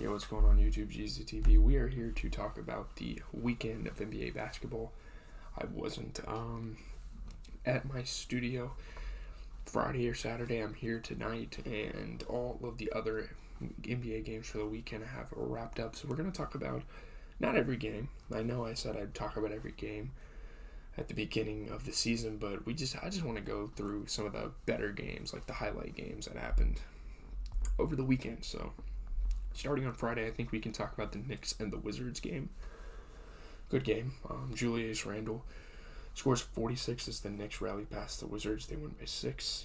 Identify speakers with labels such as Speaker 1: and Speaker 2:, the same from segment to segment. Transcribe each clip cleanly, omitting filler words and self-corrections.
Speaker 1: Yo, what's going on YouTube, GZTV? We are here to talk about the weekend of NBA basketball. I wasn't at my studio Friday or Saturday. I'm here tonight, and all of the other NBA games for the weekend have wrapped up. So we're going to talk about not every game. I know I said I'd talk about every game at the beginning of the season, but I just want to go through some of the better games, like the highlight games that happened over the weekend. So starting on Friday, I think we can talk about the Knicks and the Wizards game. Good game. Julius Randle scores 46 as the Knicks rally past the Wizards. They win by 6.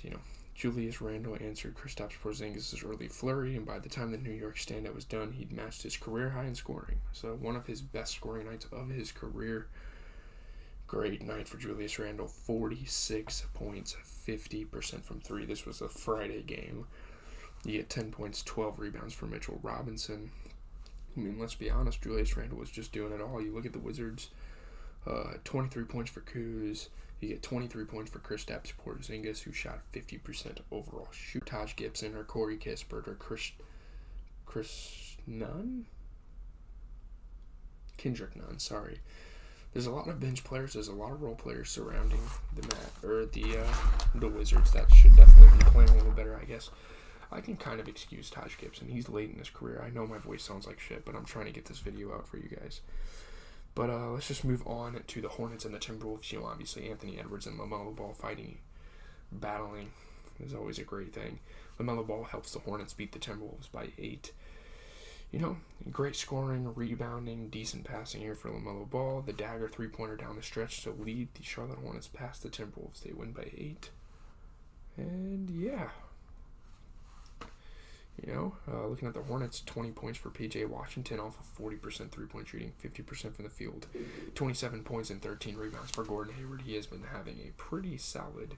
Speaker 1: Julius Randle answered Kristaps Porzingis' early flurry, and by the time the New York standout was done, he'd matched his career high in scoring. So one of his best scoring nights of his career. Great night for Julius Randle. 46 points, 50% from 3. This was a Friday game. You get 10 points, 12 rebounds for Mitchell Robinson. I mean, let's be honest, Julius Randle was just doing it all. You look at the Wizards, 23 points for Kuz. You get 23 points for Kristaps Porzingis, who shot 50% overall shoot. Taj Gibson or Corey Kispert or Chris Nunn? Kendrick Nunn, sorry. There's a lot of bench players. There's a lot of role players surrounding the Wizards that should definitely be playing a little better, I guess. I can kind of excuse Taj Gibson. He's late in his career. I know my voice sounds like shit, but I'm trying to get this video out for you guys. But let's just move on to the Hornets and the Timberwolves. Obviously Anthony Edwards and LaMelo Ball battling is always a great thing. LaMelo Ball helps the Hornets beat the Timberwolves by 8. Great scoring, rebounding, decent passing here for LaMelo Ball. The dagger three-pointer down the stretch to lead the Charlotte Hornets past the Timberwolves. They win by 8. And yeah. Looking at the Hornets, 20 points for P.J. Washington off of 40% three-point shooting, 50% from the field. 27 points and 13 rebounds for Gordon Hayward. He has been having a pretty solid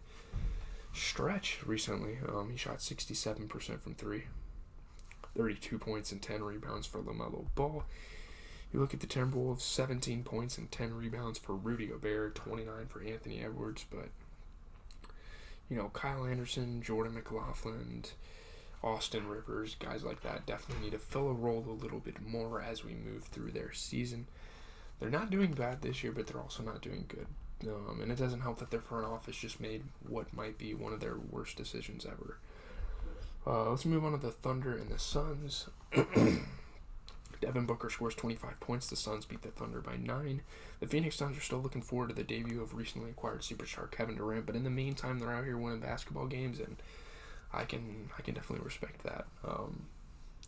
Speaker 1: stretch recently. He shot 67% from 3. 32 points and 10 rebounds for LaMelo Ball. You look at the Timberwolves, 17 points and 10 rebounds for Rudy Gobert, 29 for Anthony Edwards. But, Kyle Anderson, Jordan McLaughlin, Austin Rivers, guys like that definitely need to fill a role a little bit more as we move through their season. They're not doing bad this year, but they're also not doing good. And it doesn't help that their front office just made what might be one of their worst decisions ever. Let's move on to the Thunder and the Suns. Devin Booker scores 25 points. The Suns beat the Thunder by 9. The Phoenix Suns are still looking forward to the debut of recently acquired superstar Kevin Durant, but in the meantime, they're out here winning basketball games, and I can definitely respect that.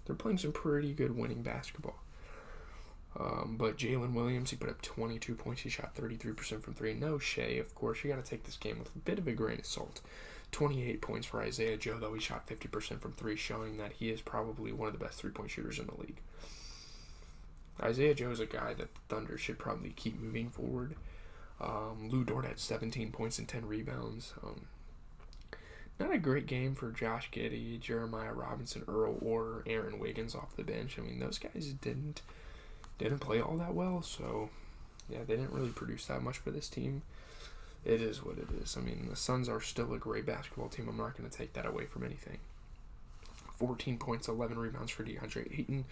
Speaker 1: They're playing some pretty good winning basketball. But Jalen Williams, he put up 22 points. He shot 33% from 3. No Shea, of course. You got to take this game with a bit of a grain of salt. 28 points for Isaiah Joe, though he shot 50% from 3, showing that he is probably one of the best three-point shooters in the league. Isaiah Joe is a guy that the Thunder should probably keep moving forward. Lou Dort had 17 points and 10 rebounds. Not a great game for Josh Giddey, Jeremiah Robinson, Earl, or Aaron Wiggins off the bench. I mean, those guys didn't play all that well, so yeah, they didn't really produce that much for this team. It is what it is. I mean, the Suns are still a great basketball team. I'm not going to take that away from anything. 14 points, 11 rebounds for DeAndre Ayton,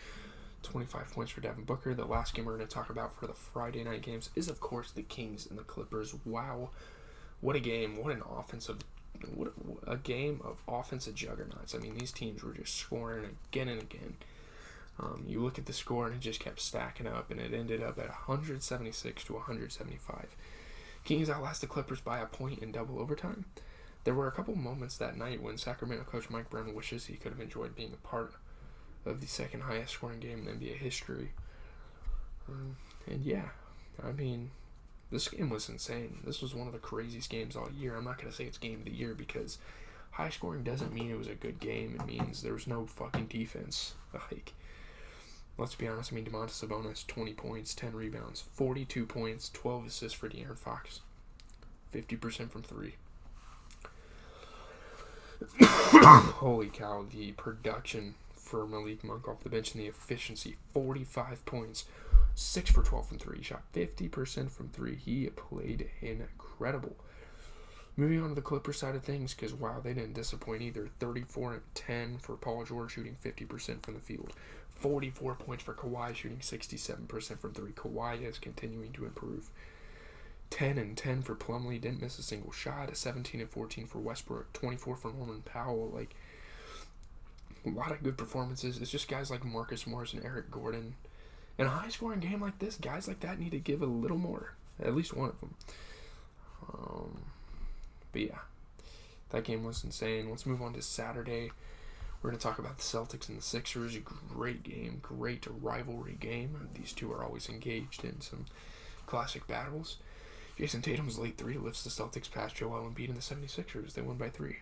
Speaker 1: 25 points for Devin Booker. The last game we're going to talk about for the Friday night games is, of course, the Kings and the Clippers. Wow, what a game! What a game of offensive juggernauts. I mean, these teams were just scoring again and again. You look at the score, and it just kept stacking up, and it ended up at 176 to 175. Kings outlast the Clippers by a point in double overtime. There were a couple moments that night when Sacramento coach Mike Brown wishes he could have enjoyed being a part of the second highest scoring game in NBA history. And yeah, I mean, this game was insane. This was one of the craziest games all year. I'm not going to say it's game of the year because high scoring doesn't mean it was a good game. It means there was no fucking defense. Let's be honest. I mean, Domantas Sabonis, 20 points, 10 rebounds, 42 points, 12 assists for De'Aaron Fox, 50% from 3. Holy cow, the production for Malik Monk off the bench and the efficiency, 45 points, 6 for 12 from 3. He shot 50% from 3. He played incredible. Moving on to the Clippers side of things, because, wow, they didn't disappoint either. 34-10 for Paul George, shooting 50% from the field. 44 points for Kawhi, shooting 67% from three. Kawhi is continuing to improve. 10-10 for Plumlee, didn't miss a single shot. 17-14 for Westbrook. 24 for Norman Powell. Like, a lot of good performances. It's just guys like Marcus Morris and Eric Gordon. In a high-scoring game like this, guys like that need to give a little more. At least one of them. But yeah, that game was insane. Let's move on to Saturday. We're going to talk about the Celtics and the Sixers. Great game, great rivalry game. These two are always engaged in some classic battles. Jason Tatum's late three lifts the Celtics past Joel Embiid and the 76ers. They won by 3.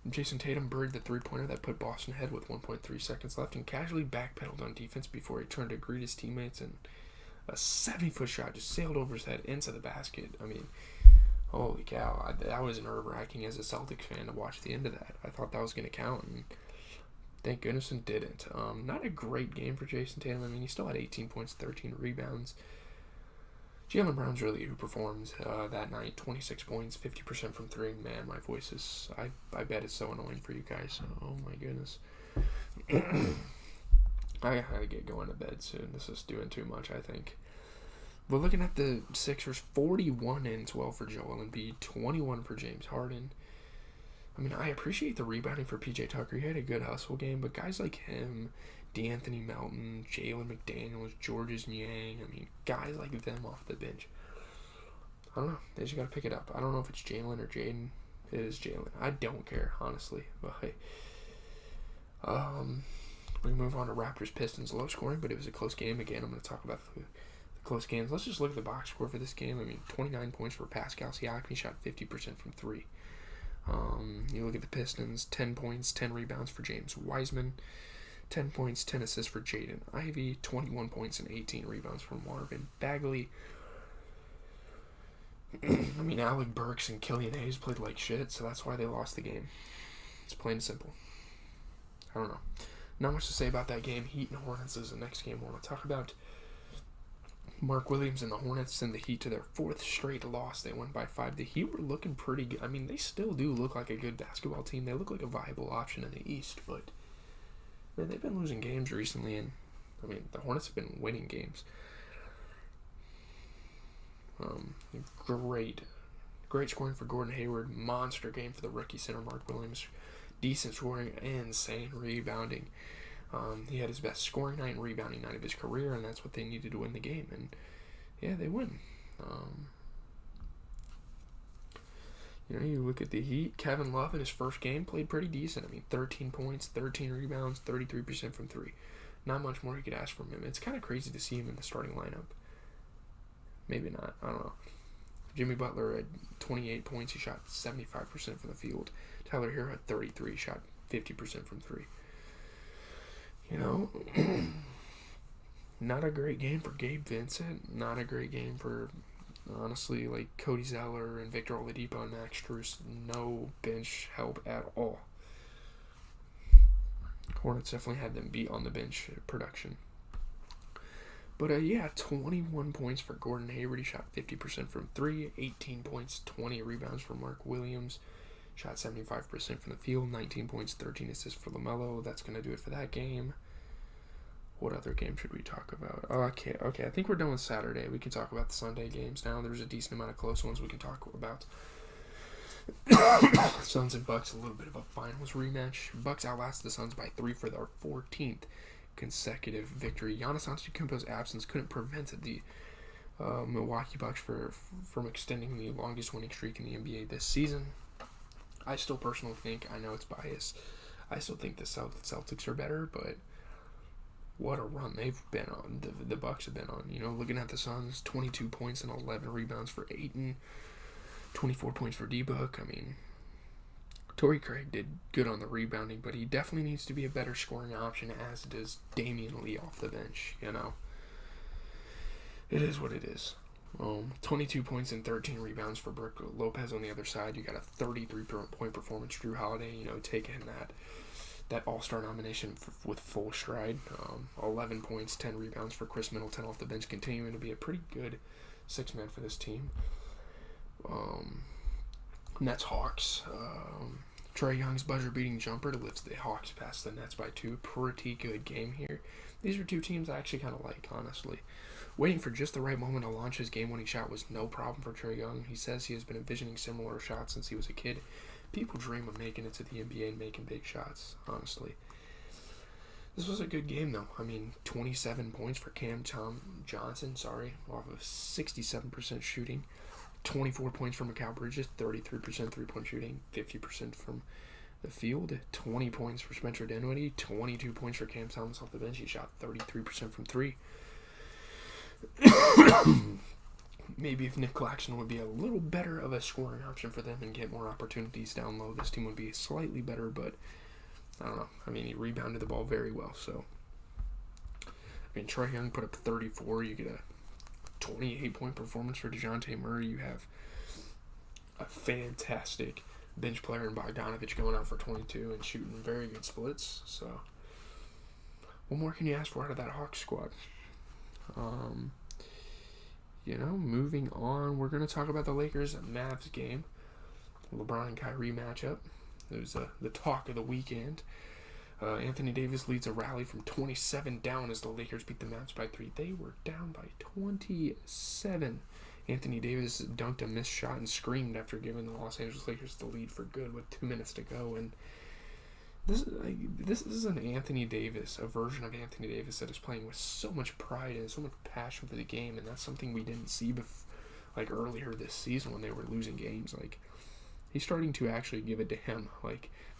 Speaker 1: Jason Tatum buried the three-pointer that put Boston ahead with 1.3 seconds left and casually backpedaled on defense before he turned to greet his teammates, and a 70-foot shot just sailed over his head into the basket. I mean, holy cow. That was nerve-wracking as a Celtics fan to watch the end of that. I thought that was going to count, and thank goodness it didn't. Not a great game for Jason Tatum. I mean, he still had 18 points, 13 rebounds. Jaylen Brown's really who performed that night. 26 points, 50% from 3. Man, my voice is, I bet it's so annoying for you guys. Oh my goodness. I gotta get going to bed soon. This is doing too much, I think. But looking at the Sixers, 41-12 for Joel Embiid, 21 for James Harden. I mean, I appreciate the rebounding for PJ Tucker. He had a good hustle game, but guys like him, DeAnthony Melton, Jalen McDaniels, Georges Niang, I mean, guys like them off the bench. I don't know. They just got to pick it up. I don't know if it's Jalen or Jaden. It is Jalen. I don't care, honestly. But hey, we move on to Raptors Pistons. Low scoring, but it was a close game. Again, I'm going to talk about the close games. Let's just look at the box score for this game. I mean, 29 points for Pascal Siakam. He shot 50% from 3. You look at the Pistons, 10 points, 10 rebounds for James Wiseman, 10 points, 10 assists for Jaden Ivey, 21 points and 18 rebounds for Marvin Bagley. I mean, Alec Burks and Killian Hayes played like shit, so that's why they lost the game. It's plain and simple. I don't know. Not much to say about that game. Heat and Hornets is the next game I want to talk about. Mark Williams and the Hornets send the Heat to their 4th straight loss. They won by 5. The Heat were looking pretty good. I mean, they still do look like a good basketball team. They look like a viable option in the East, but man, they've been losing games recently, and I mean, the Hornets have been winning games. Great scoring for Gordon Hayward. Monster game for the rookie center Mark Williams. Decent scoring, insane rebounding. He had his best scoring night and rebounding night of his career, and that's what they needed to win the game. And yeah, they win. You look at the Heat. Kevin Love in his first game played pretty decent. I mean, 13 points, 13 rebounds, 33% from 3. Not much more you could ask from him. It's kind of crazy to see him in the starting lineup. Maybe not. I don't know. Jimmy Butler had 28 points. He shot 75% from the field. Tyler Hero had 33. Shot 50% from 3. Not a great game for Gabe Vincent. Not a great game for, honestly, like Cody Zeller and Victor Oladipo and Max Strus. No bench help at all. Hornets definitely had them beat on the bench production. But 21 points for Gordon Hayward. He shot 50% from 3. 18 points, 20 rebounds for Mark Williams. Shot 75% from the field. 19 points, 13 assists for LaMelo. That's going to do it for that game. What other game should we talk about? Okay, I think we're done with Saturday. We can talk about the Sunday games now. There's a decent amount of close ones we can talk about. Suns and Bucks, a little bit of a finals rematch. Bucks outlast the Suns by 3 for their 14th consecutive victory. Giannis Antetokounmpo's absence couldn't prevent the Milwaukee Bucks from extending the longest winning streak in the NBA this season. I still personally think, I know it's biased, I still think the Celtics are better, but what a run they've been on. The Bucks have been on. Looking at the Suns, 22 points and 11 rebounds for Ayton, 24 points for D-Book. I mean, Torrey Craig did good on the rebounding, but he definitely needs to be a better scoring option, as does Damian Lee off the bench. It is what it is. 22 points and 13 rebounds for Brook Lopez on the other side. You got a 33-point performance. Drew Holiday, taking that All-Star nomination with full stride. 11 points, 10 rebounds for Chris Middleton off the bench, continuing to be a pretty good six-man for this team. Nets Hawks. Trae Young's buzzer-beating jumper lifts the Hawks past the Nets by 2. Pretty good game here. These are two teams I actually kind of like, honestly. Waiting for just the right moment to launch his game-winning shot was no problem for Trae Young. He says he has been envisioning similar shots since he was a kid. People dream of making it to the NBA and making big shots, honestly. This was a good game, though. I mean, 27 points for Cam Johnson, off of 67% shooting. 24 points from Mikal Bridges, 33% three-point shooting, 50% from the field. 20 points for Spencer Dinwiddie, 22 points for Cam Thomas off the bench. He shot 33% from 3. Maybe if Nick Claxton would be a little better of a scoring option for them and get more opportunities down low, this team would be slightly better, but I don't know. I mean, he rebounded the ball very well, so. I mean, Trae Young put up 34. You get a 28-point performance for DeJounte Murray. You have a fantastic bench player in Bogdanovich going out for 22 and shooting very good splits. So, what more can you ask for out of that Hawks squad? Moving on, we're going to talk about the Lakers-Mavs game. LeBron and Kyrie matchup. It was the talk of the weekend. Anthony Davis leads a rally from 27 down as the Lakers beat the Mavs by 3. They were down by 27. Anthony Davis dunked a missed shot and screamed after giving the Los Angeles Lakers the lead for good with 2 minutes to go. And this is an Anthony Davis, a version of Anthony Davis that is playing with so much pride and so much passion for the game, and that's something we didn't see earlier this season when they were losing games. He's starting to actually give it to him.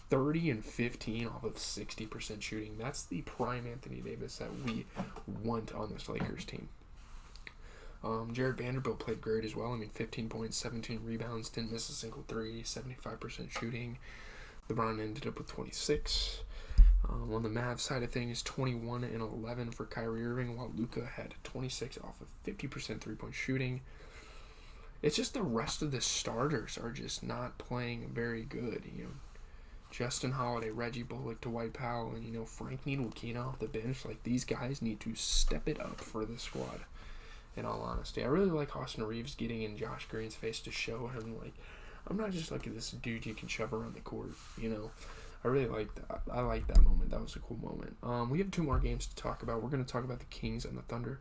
Speaker 1: 30 and 15 off of 60% shooting. That's the prime Anthony Davis that we want on this Lakers team. Jared Vanderbilt played great as well. I mean, 15 points, 17 rebounds, didn't miss a single 3, 75% shooting. LeBron ended up with 26. On the Mavs side of things, 21 and 11 for Kyrie Irving, while Luka had 26 off of 50% three-point shooting. It's just the rest of the starters are just not playing very good. Justin Holiday, Reggie Bullock, Dwight Powell, and Frank Ntilikina off the bench. These guys need to step it up for the squad. In all honesty, I really like Austin Reeves getting in Josh Green's face to show him I'm not just this dude you can shove around the court. I really like that. I like that moment. That was a cool moment. We have 2 more games to talk about. We're going to talk about the Kings and the Thunder.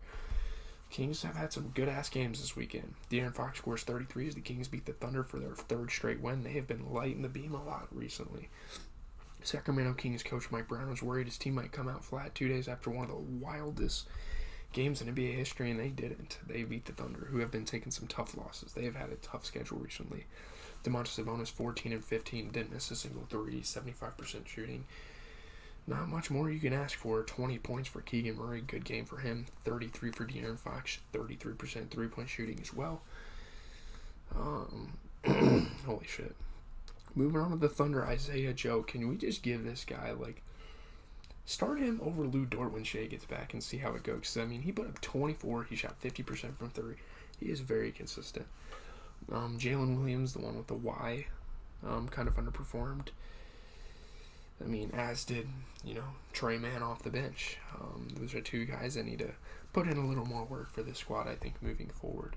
Speaker 1: Kings have had some good-ass games this weekend. De'Aaron Fox scores 33 as the Kings beat the Thunder for their 3rd straight win. They have been lighting the beam a lot recently. Sacramento Kings coach Mike Brown was worried his team might come out flat 2 days after one of the wildest games in NBA history, and they didn't. They beat the Thunder, who have been taking some tough losses. They have had a tough schedule recently. Domantas Sabonis, 14 and 15, didn't miss a single 3, 75% shooting. Not much more you can ask for. 20 points for Keegan Murray, good game for him. 33 for De'Aaron Fox, 33% three-point shooting as well. Holy shit. Moving on to the Thunder, Isaiah Joe. Can we just give this guy, start him over Lou Dort when Shea gets back and see how it goes? He put up 24. He shot 50% from 3. He is very consistent. Jalen Williams, the one with the Y, kind of underperformed. As did, Trey Mann off the bench. Those are 2 guys that need to put in a little more work for this squad, I think, moving forward.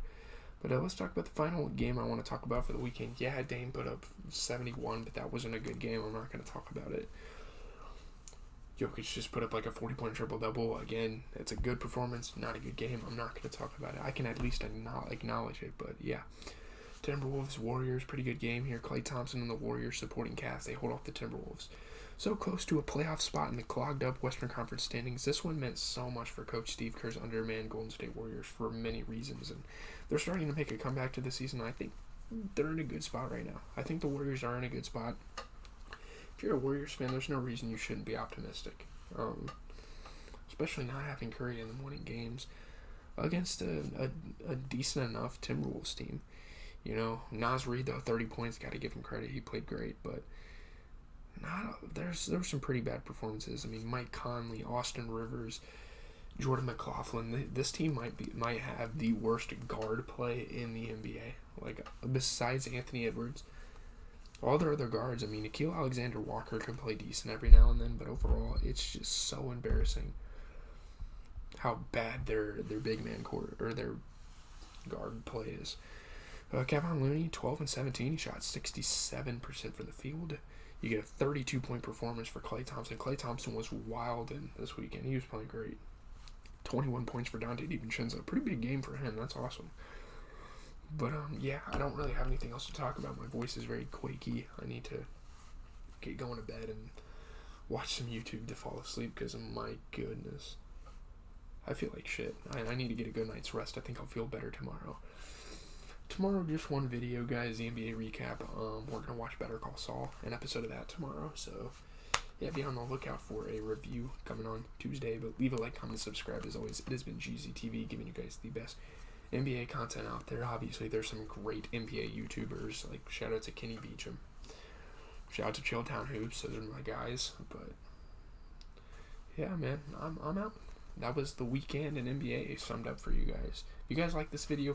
Speaker 1: But let's talk about the final game I want to talk about for the weekend. Yeah, Dame put up 71, but that wasn't a good game. I'm not going to talk about it. Jokic just put up a 40-point triple-double. Again, it's a good performance, not a good game. I'm not going to talk about it. I can at least acknowledge it, but yeah. Timberwolves, Warriors, pretty good game here. Klay Thompson and the Warriors supporting Cavs. They hold off the Timberwolves. So close to a playoff spot in the clogged-up Western Conference standings. This one meant so much for Coach Steve Kerr's undermanned Golden State Warriors for many reasons, and they're starting to make a comeback to the season. I think they're in a good spot right now. I think the Warriors are in a good spot. If you're a Warriors fan, there's no reason you shouldn't be optimistic, especially not having Curry in them winning games against a decent enough Timberwolves team. Naz Reid, though, 30 points, got to give him credit. He played great, but there were some pretty bad performances. Mike Conley, Austin Rivers, Jordan McLaughlin. This team might have the worst guard play in the NBA. Besides Anthony Edwards, all their other guards. Nickeil Alexander-Walker can play decent every now and then, but overall, it's just so embarrassing how bad their big man court or their guard play is. Kevin Looney, 12 and 17. He shot 67% from the field. You get a 32-point performance for Klay Thompson. Klay Thompson was wild in this weekend. He was playing great. 21 points for Donte DiVincenzo. Pretty big game for him. That's awesome. But, yeah, I don't really have anything else to talk about. My voice is very quaky. I need to get going to bed and watch some YouTube to fall asleep because, my goodness, I feel like shit. I need to get a good night's rest. I think I'll feel better tomorrow. Tomorrow, just one video, guys, the NBA recap. We're going to watch Better Call Saul, an episode of that tomorrow. So, yeah, be on the lookout for a review coming on Tuesday. But leave a like, comment, subscribe. As always, it has been GZTV giving you guys the best NBA content out there. Obviously, there's some great NBA YouTubers. Like, shout out to Kenny Beecham. Shout out to Chilltown Hoops. Those are my guys. But, yeah, man, I'm out. That was the weekend in NBA summed up for you guys. If you guys like this video,